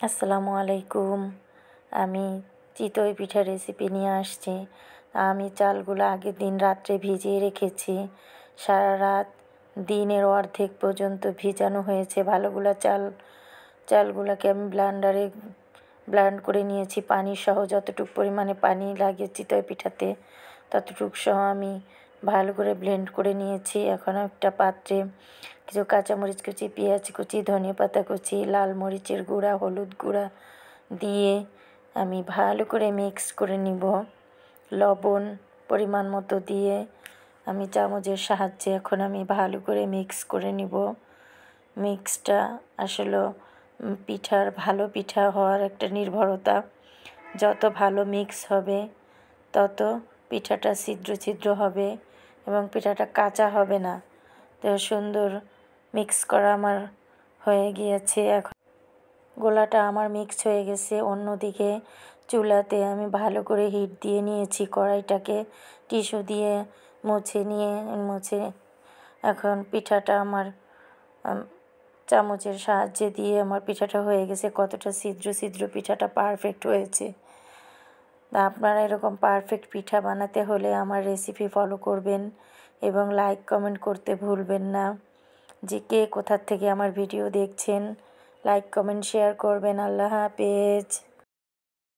আসসালামু আলাইকুম। আমি চিতই পিঠার রেসিপি নিয়ে আসছি। আমি চালগুলো আগের দিন রাত্রে ভিজিয়ে রেখেছি। সারা রাত দিনের অর্ধেক পর্যন্ত ভিজানো হয়েছে ভালোগুলা চালগুলোকে আমি ব্লেন্ডারে ব্লেন্ড করে নিয়েছি পানিসহ, যতটুকু পরিমাণে পানি লাগে চিতই পিঠাতে ততটুকু সহ আমি ভালো করে ব্লেন্ড করে নিয়েছি। এখন একটা পাত্রে কিছু কাঁচামরিচ কুচি, পেঁয়াজ কুচি, ধনেপাতা কুচি, লাল মরিচের গুঁড়া, হলুদ গুঁড়া দিয়ে আমি ভালো করে মিক্স করে নিব। লবণ পরিমাণ মতো দিয়ে আমি চামচের সাহায্যে এখন আমি ভালো করে মিক্স করে নিব। মিক্সটা আসলে পিঠার ভালো পিঠা হওয়ার একটা নির্ভরতা। যত ভালো মিক্স হবে তত পিঠাটা ছিদ্র ছিদ্র হবে এবং পিঠাটা কাঁচা হবে না। তো সুন্দর মিক্স করা আমার হয়ে গিয়েছে। এখন গোলাটা আমার মিক্স হয়ে গেছে। অন্যদিকে চুলাতে আমি ভালো করে হিট দিয়ে নিয়েছি কড়াইটাকে, টিস্যু দিয়ে মুছে এখন পিঠাটা আমার চামচের সাহায্যে দিয়ে আমার পিঠাটা হয়ে গেছে। কতটা ছিদ্র ছিদ্র পিঠাটা পারফেক্ট হয়েছে। আপনারা এরকম পারফেক্ট পিঠা বানাতে হলে আমার রেসিপি ফলো করবেন এবং লাইক কমেন্ট করতে ভুলবেন না। যে কে কোথা থেকে আমার ভিডিও দেখছেন লাইক কমেন্ট শেয়ার করবেন। আল্লাহ হাফেজ।